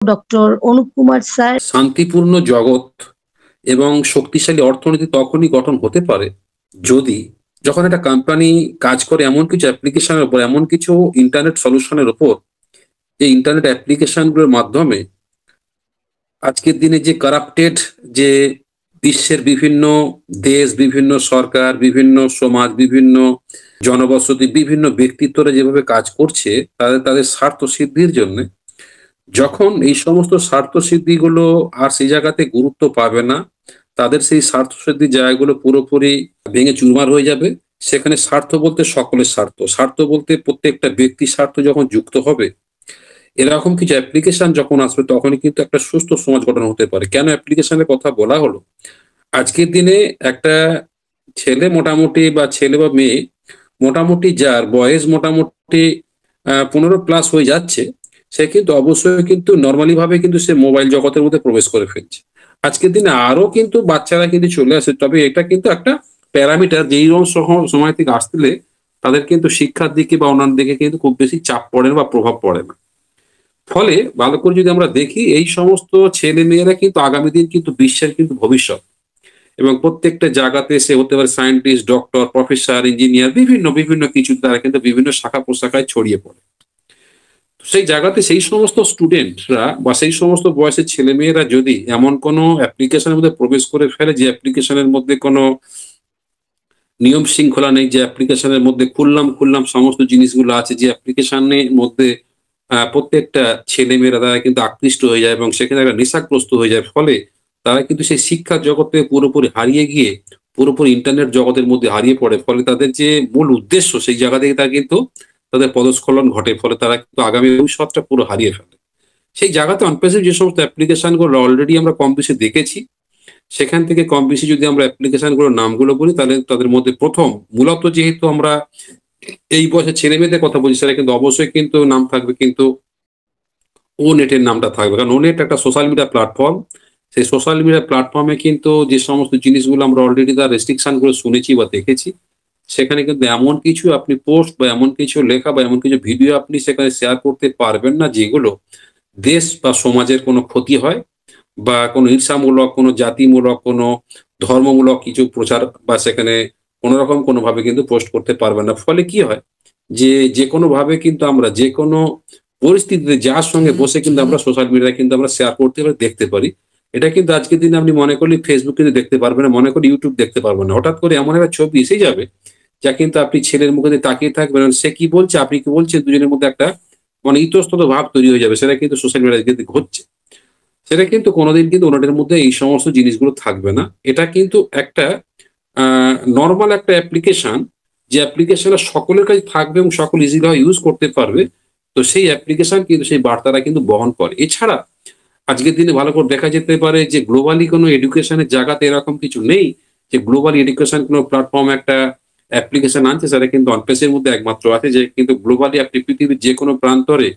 Doctor Anup Kumar sir. শান্তিপূর্ণ জগৎ এবং শক্তিশালী অর্থনীতি তখনই গঠন হতে পারে যদি যখন একটা কোম্পানি কাজ করে এমন কিছু অ্যাপ্লিকেশনের উপর, এমন কিছু ইন্টারনেট সলিউশনের উপর, এই ইন্টারনেট অ্যাপ্লিকেশনগুলোর মাধ্যমে আজকের দিনে যে কারাপ্টেড যে বিশ্বের বিভিন্ন দেশ, বিভিন্ন সরকার, বিভিন্ন সমাজ, বিভিন্ন জনবসতি, বিভিন্ন ব্যক্তিত্বরা যেভাবে কাজ করছে তাদের তাদের স্বার্থ সিদ্ধির জন্য, যখন এই সমস্ত স্বার্থ সিদ্ধিগুলো আর সেই জায়গাতে গুরুত্ব পাবে না, তাদের সেই স্বার্থ সিদ্ধির জায়গাগুলো পুরোপুরি ভেঙে চুরমার হয়ে যাবে। সেখানে স্বার্থ বলতে সকলের স্বার্থ, স্বার্থ বলতে প্রত্যেকটা ব্যক্তির স্বার্থ যখন যুক্ত হবে, এরকম কিছু অ্যাপ্লিকেশন যখন আসবে তখনই কিন্তু একটা সুস্থ সমাজ গঠন হতে পারে। কেন অ্যাপ্লিকেশনের কথা বলা হলো? আজকের দিনে একটা ছেলে মোটামুটি বা ছেলে বা মেয়ে মোটামুটি যার বয়স মোটামুটি 15+ হয়ে যাচ্ছে, সে কিন্তু অবশ্যই কিন্তু নরমালি ভাবে কিন্তু সে মোবাইল জগতের মধ্যে প্রবেশ করে ফেলছে। আজকের দিনে আরো কিন্তু বাচ্চারা কিন্তু চলে আসে, তবে এটা কিন্তু একটা প্যারামিটার, যেই সময় থেকে আসলে তাদের কিন্তু শিক্ষার দিকে বা অন্যান্য দিকে কিন্তু খুব বেশি চাপ পড়ে না বা প্রভাব পড়ে না। ফলে ভালো করে যদি আমরা দেখি, এই সমস্ত ছেলে মেয়েরা কিন্তু আগামী দিন কিন্তু বিশ্বের কিন্তু ভবিষ্যৎ, এবং প্রত্যেকটা জায়গাতে সে হতে পারে সায়েন্টিস্ট, ডক্টর, প্রফেসর, ইঞ্জিনিয়ার, বিভিন্ন বিভিন্ন কিছু তারা কিন্তু বিভিন্ন শাখা প্রশাখায় ছড়িয়ে পড়ে। সেই জায়গাতে সেই সমস্ত স্টুডেন্টরা বা সেই সমস্ত বয়সের ছেলেমেয়েরা যদি এমন কোনো অ্যাপ্লিকেশনের মধ্যে প্রবেশ করে ফেলে যে অ্যাপ্লিকেশনের মধ্যে কোনো নিয়ম শৃঙ্খলা নেই, যে অ্যাপ্লিকেশনের মধ্যে খুললাম খুললাম সমস্ত জিনিসগুলো আছে, যে অ্যাপ্লিকেশনের মধ্যে প্রত্যেকটা ছেলেমেয়েরা তারা কিন্তু আকৃষ্ট হয়ে যায় এবং সেখানে একটা নেশাগ্রস্ত হয়ে যায়। ফলে তারা কিন্তু সেই শিক্ষার জগতে পুরোপুরি হারিয়ে গিয়ে পুরোপুরি ইন্টারনেট জগতের মধ্যে হারিয়ে পড়ে। ফলে তাদের যে মূল উদ্দেশ্য সেই জায়গা থেকে তারা কিন্তু তাদের পদস্খলন ঘটে। ফলে তারা কিন্তু আগামী ভবিষ্যৎটা পুরো হারিয়ে ফেলে। সেই জায়গাতে অনপ্যাসিভ যে সমস্ত অ্যাপ্লিকেশন গুলো অলরেডি আমরা কম বেশি দেখেছি, সেখান থেকে কম বেশি যদি আমরা অ্যাপ্লিকেশন গুলোর নামগুলো বলি, তাহলে তাদের মধ্যে প্রথম, মূলত যেহেতু আমরা এই বয়সের ছেলে মেয়েদের কথা বলছি, সেটা কিন্তু অবশ্যই কিন্তু নাম থাকবে কিন্তু ও নেটের নামটা থাকবে। কারণ ও নেট একটা সোশ্যাল মিডিয়া প্ল্যাটফর্ম। সেই সোশ্যাল মিডিয়া প্ল্যাটফর্মে কিন্তু যে সমস্ত জিনিসগুলো আমরা অলরেডি তার রেস্ট্রিকশন গুলো শুনেছি বা দেখেছি, সেখানে কিন্তু এমন কিছু আপনি পোস্ট বা এমন কিছু লেখা বা এমন কিছু ভিডিও আপনি সেখানে শেয়ার করতে পারবেন না যেগুলো দেশ বা সমাজের কোনো ক্ষতি হয়, বা কোনো ঈর্ষামূলক, কোনো জাতিমূলক, কোনো ধর্মমূলক কিছু প্রচার বা সেখানে কোনোরকম কোনোভাবে কিন্তু পোস্ট করতে পারবেন না। ফলে কি হয়, যে যেকোনোভাবে কিন্তু আমরা যেকোনো পরিস্থিতিতে যার সঙ্গে বসে কিন্তু আমরা সোশ্যাল মিডিয়ায় কিন্তু আমরা শেয়ার করতে পারি, দেখতে পারি। এটা কিন্তু আজকের দিনে আপনি মনে করলে ফেসবুক কিন্তু দেখতে পারবেন না, মনে করি ইউটিউব দেখতে পারবেন না। হঠাৎ করে এমন একটা ছবি এসে যাবে যা কিন্তু আপনি ছেলের মুখে দিয়ে তাকিয়ে থাকবেন, সে কি বলছে আপনি কি বলছেন, দুজনের মধ্যে একটা মানে ইতস্তত ভাব তৈরি হয়ে যাবে। সেটা কিন্তু সোশ্যাল মিডিয়ায় কিন্তু হচ্ছে। সেটা কিন্তু কোনোদিন কিন্তু ওনাদের মধ্যে এই সমস্ত জিনিসগুলো থাকবে না। এটা কিন্তু একটা আ নরমাল একটা অ্যাপ্লিকেশন, যে অ্যাপ্লিকেশনটা সকলের কাছে থাকবে এবং সকল ইজিলি ভাবে ইউজ করতে পারবে। তো সেই অ্যাপ্লিকেশন কিন্তু সেই বার্তাটা কিন্তু বহন করে। এছাড়া আজকের দিনে ভালো করে দেখা যেতে পারে যে গ্লোবালি কোনো এডুকেশনের জায়গাতে এরকম কিছু নেই যে গ্লোবাল এডুকেশন কোনো প্ল্যাটফর্ম একটা অ্যাপ্লিকেশন আনছে, সেটা কিন্তু অনপেসের মধ্যে একমাত্র আছে, যে কিন্তু গ্লোবালি আপনি পৃথিবীর যেকোনো প্রান্তরে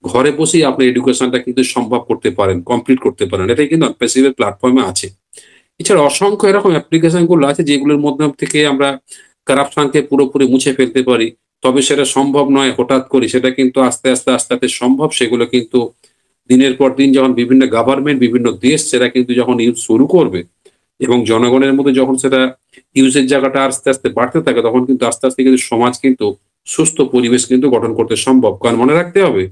ঘরে বসেই আপনি এডুকেশনটা কিন্তু সম্ভব করতে পারেন, কমপ্লিট করতে পারেন। এটাই কিন্তু অনপেসিভের প্ল্যাটফর্মে আছে। এছাড়া অসংখ্য এরকম অ্যাপ্লিকেশন গুলো আছে যেগুলোর মাধ্যম থেকে আমরা কারাপশনকে পুরোপুরি মুছে ফেলতে পারি। তবে সেটা সম্ভব নয় হঠাৎ করে, সেটা কিন্তু আস্তে আস্তে আস্তে আস্তে সম্ভব। সেগুলো কিন্তু দিনের পর দিন যখন বিভিন্ন গভর্নমেন্ট, বিভিন্ন দেশ সেটা কিন্তু যখন ইউজ শুরু করবে এবং জনগণের মধ্যে যখন সেটা ইউজের জায়গাটা আস্তে আস্তে বাড়তে থাকে, তখন কিন্তু আস্তে আস্তে কিন্তু সমাজ কিন্তু সুস্থ পরিবেশ কিন্তু গঠন করতে সম্ভব। কারণ মনে রাখতে হবে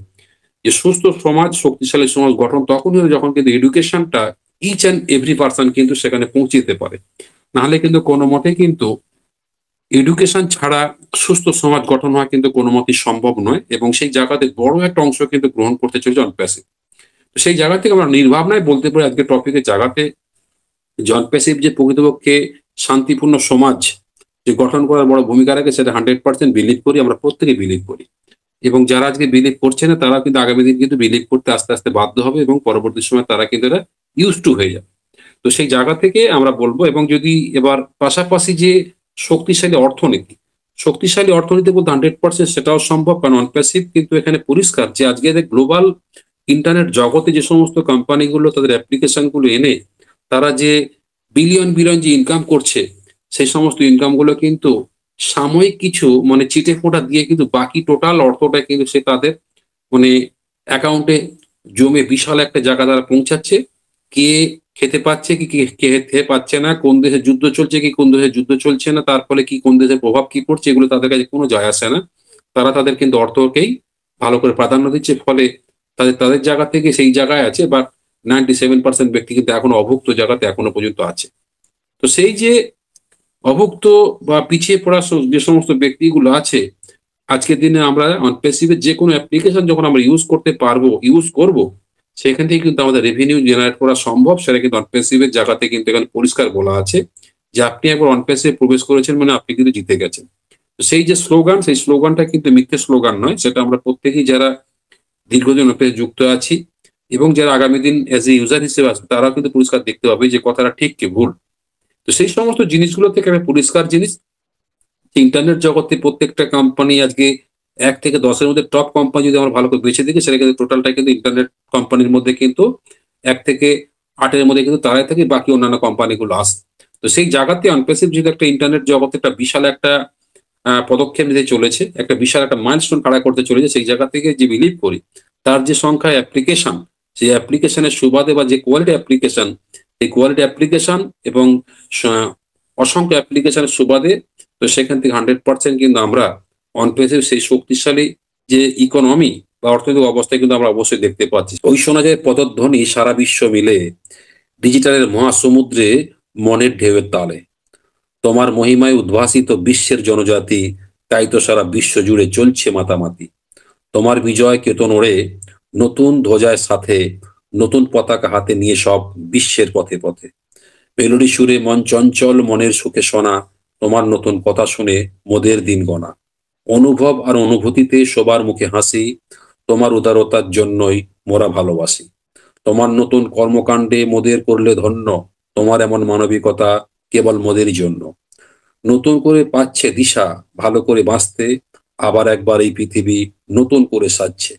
যে সুস্থ সমাজ, শক্তিশালী সমাজ গঠন তখনই হয় যখন কিন্তু এডুকেশনটা ইচ অ্যান্ড এভরি পারসন কিন্তু সেখানে পৌঁছে যেতে পারে। নাহলে কিন্তু কোনো মতে কিন্তু এডুকেশন ছাড়া সুস্থ সমাজ গঠন হওয়া কিন্তু কোনো মতেই সম্ভব নয়, এবং সেই জায়গাতে বড় একটা অংশ কিন্তু গ্রহণ করতে চলেছে অনপ্যাসিভ। সেই জায়গা থেকে আমরা নির্ভাবনায় বলতে পারি আজকে টপিকের জায়গাতে জন প্যাসিভ যে প্রকৃতপক্ষে শান্তিপূর্ণ সমাজ যে গঠন করার বড় ভূমিকা রাখে, সেটা 100% বিলিভ করি, আমরা প্রত্যেকে বিলিভ করি। এবং যারা আজকে বিলিভ করছে না তারা কিন্তু আগামী দিন কিন্তু বিলিভ করতে আস্তে আস্তে বাধ্য হবে, এবং পরবর্তী সময় তারা কিন্তু এটা ইউজ টু হয়ে যাবে। তো সেই জায়গা থেকে আমরা বলবো, এবং যদি এবার পাশাপাশি যে শক্তিশালী অর্থনীতি, শক্তিশালী অর্থনীতি বলতে 100% সেটাও সম্ভব, কারণ অনপ্যাসিভ কিন্তু এখানে পরিষ্কার যে আজকে গ্লোবাল ইন্টারনেট জগতে যে সমস্ত কোম্পানিগুলো তাদের অ্যাপ্লিকেশন গুলো এনে তারা যে বিলিয়ন বিলিয়ন যে ইনকাম করছে, সেই সমস্ত ইনকাম গুলো কিন্তু সাময়িক কিছু মানে চিটে ফোঁটা দিয়ে কিন্তু বাকি টোটাল অর্থটা কিন্তু সে তাদের মানে অ্যাকাউন্টে জমে বিশাল একটা জায়গা তারা পৌঁছাচ্ছে। কে খেতে পাচ্ছে কি কে খেতে পাচ্ছে না, কোন দেশে যুদ্ধ চলছে কি কোন দেশে যুদ্ধ চলছে না, তার ফলে কি কোন দেশের প্রভাব কি পড়ছে, এগুলো তাদের কাছে কোনো যায় আসে না। তারা তাদের কিন্তু অর্থকেই ভালো করে প্রাধান্য দিচ্ছে। ফলে তাদের তাদের জায়গা থেকে সেই জায়গায় আছে, বাট 97% ব্যক্তি কিন্তু এখনো অভুক্ত জায়গাতে এখনো পর্যন্ত আছে। তো সেই যে অভুক্ত বা পিছিয়ে পড়া যে সমস্ত ব্যক্তিগুলো আছে, আজকের দিনে আমরা অনপ্যাসিভের যে কোনো অ্যাপ্লিকেশন যখন আমরা ইউজ করব, সেখান থেকে কিন্তু আমাদের রেভিনিউ জেনারেট করা সম্ভব। সেটা কিন্তু অনপ্যাসিভের জায়গাতে কিন্তু এখানে পরিষ্কার বলা আছে যে আপনি একবার অনপ্যাসিভে প্রবেশ করেছেন মানে আপনি কিন্তু জিতে গেছেন। তো সেই যে স্লোগান, সেই স্লোগানটা কিন্তু মিথ্যে স্লোগান নয়। সেটা আমরা প্রত্যেকেই যারা দীর্ঘদিন অনপ্যাসিভে যুক্ত আছি এবং যারা আগামী দিন এজ এ ইউজার হিসেবে আসবে, তারাও কিন্তু পরিষ্কার দেখতে পাবে যে কথাটা ঠিক কি ভুল। তো সেই সমস্ত জিনিসগুলো থেকে একটা পরিষ্কার জিনিস, ইন্টারনেট জগতে প্রত্যেকটা কোম্পানি আজকে ১ থেকে ১০ এর মধ্যে টপ কোম্পানি যদি আমরা ভালো করে বেছে দেখি, সেটা কিন্তু টোটালটা কিন্তু ইন্টারনেট কোম্পানির মধ্যে কিন্তু ১ থেকে ৮ এর মধ্যে কিন্তু তারাই থাকে, বাকি অন্যান্য কোম্পানিগুলো আসে। তো সেই জায়গাতে অনপ্যাসিভ যেহেতু একটা ইন্টারনেট জগতে একটা বিশাল একটা পদক্ষেপ নিতে চলেছে, একটা বিশাল একটা মাইলস্টোন খাড়া করতে চলেছে, সেই জায়গা থেকে যে বিলিভ করি, তার যে সংখ্যায় অ্যাপ্লিকেশন, সেই অ্যাপ্লিকেশনের সুবাদে বা যে কোয়ালিটি অ্যাপ্লিকেশন, এই কোয়ালিটি অ্যাপ্লিকেশন এবং স অসংখ্য অ্যাপ্লিকেশনের সুবাদে, তো সেখান থেকে 100% কিন্তু আমরা অনপ্যাসিভ সেই শক্তিশালী যে ইকোনমি বা অর্থনৈতিক অবস্থায় কিন্তু আমরা অবশ্যই দেখতে পাচ্ছি। ওই শোনা যায় পদধ্বনি সারা বিশ্ব মিলে ডিজিটালের মহাসমুদ্রে মনের ঢেউয়ের তালে। তোমার মহিমায় উদ্ভাসিত বিশ্বের জনজাতি, তাই তো সারা বিশ্ব জুড়ে চলছে মাতামাতি। তোমার বিজয় কেতন ওড়ে নতুন ধ্বজায় সাথে, নতুন পতাকা হাতে নিয়ে সব বিশ্বের পথে পথে। মেলোডি সুরে মন চঞ্চল, মনের সুখে শোনা তোমার নতুন কথা শুনে মোদের দিন গণা। অনুভব আর অনুভূতিতে সবার মুখে হাসি, তোমার উদারতার জন্যই মোরা ভালোবাসি। তোমার নতুন কর্মকাণ্ডে মোদের করলে ধন্য, তোমার এমন মানবিকতা কেবল মোদেরই জন্য। নতুন করে পাচ্ছে দিশা, ভালো করে বাঁচতে, আবার একবার এই পৃথিবী নতুন করে সাজছে।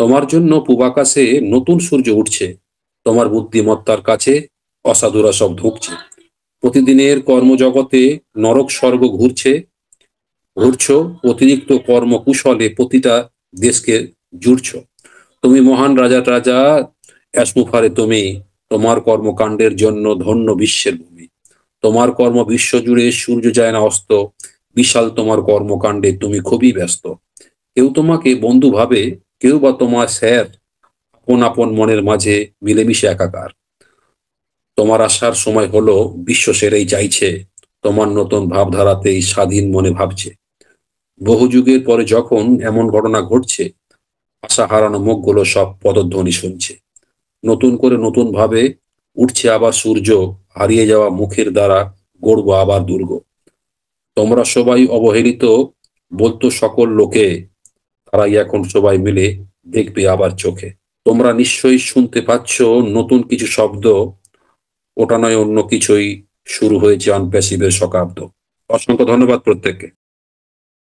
তোমার জন্য পূবাকাশে নতুন সূর্য উঠছে, তোমার বুদ্ধিমত্তার কাছে অসাধুরা সব ধুঁকছে। প্রতিদিনের কর্মজগতে নরক স্বর্গ ঘুরছ, অতিরিক্ত কর্মকুশলে প্রতিটা দেশকে জুড়ছ। তুমি মহান রাজার রাজা, অ্যাসমুফারে তুমি, তোমার কর্মকাণ্ডের জন্য ধন্য বিশ্বের ভূমি। তোমার কর্ম বিশ্ব জুড়ে সূর্য যায় না অস্ত, বিশাল তোমার কর্মকাণ্ডে তুমি খুবই ব্যস্ত। কেউ তোমাকে বন্ধু ভাবে, কেউ বা তোমার স্যার, আপন আপন মনের মাঝে মিলেমিশে একাকার। তোমার আসার সময় হলো, বিশ্ব সেরেই চাইছে, তোমার নতুন ভাবধারাতেই স্বাধীন মনে ভাবছে। বহু যুগের পরে যখন এমন ঘটনা ঘটছে, আশা হারানো মুখগুলো সব পদধ্বনি শুনছে। নতুন করে নতুন ভাবে উঠছে আবার সূর্য, হারিয়ে যাওয়া মুখের দ্বারা গড়ব আবার দুর্গ। তোমরা সবাই অবহেলিত বলতো সকল লোকে, তারাই এখন সবাই মিলে দেখবে আবার চোখে। তোমরা নিশ্চয়ই শুনতে পাচ্ছ নতুন কিছু শব্দ, ওটা নয় অন্য কিছুই, শুরু হয়েছে অনপ্যাসিভের শকাব্দ। অসংখ্য ধন্যবাদ প্রত্যেককে।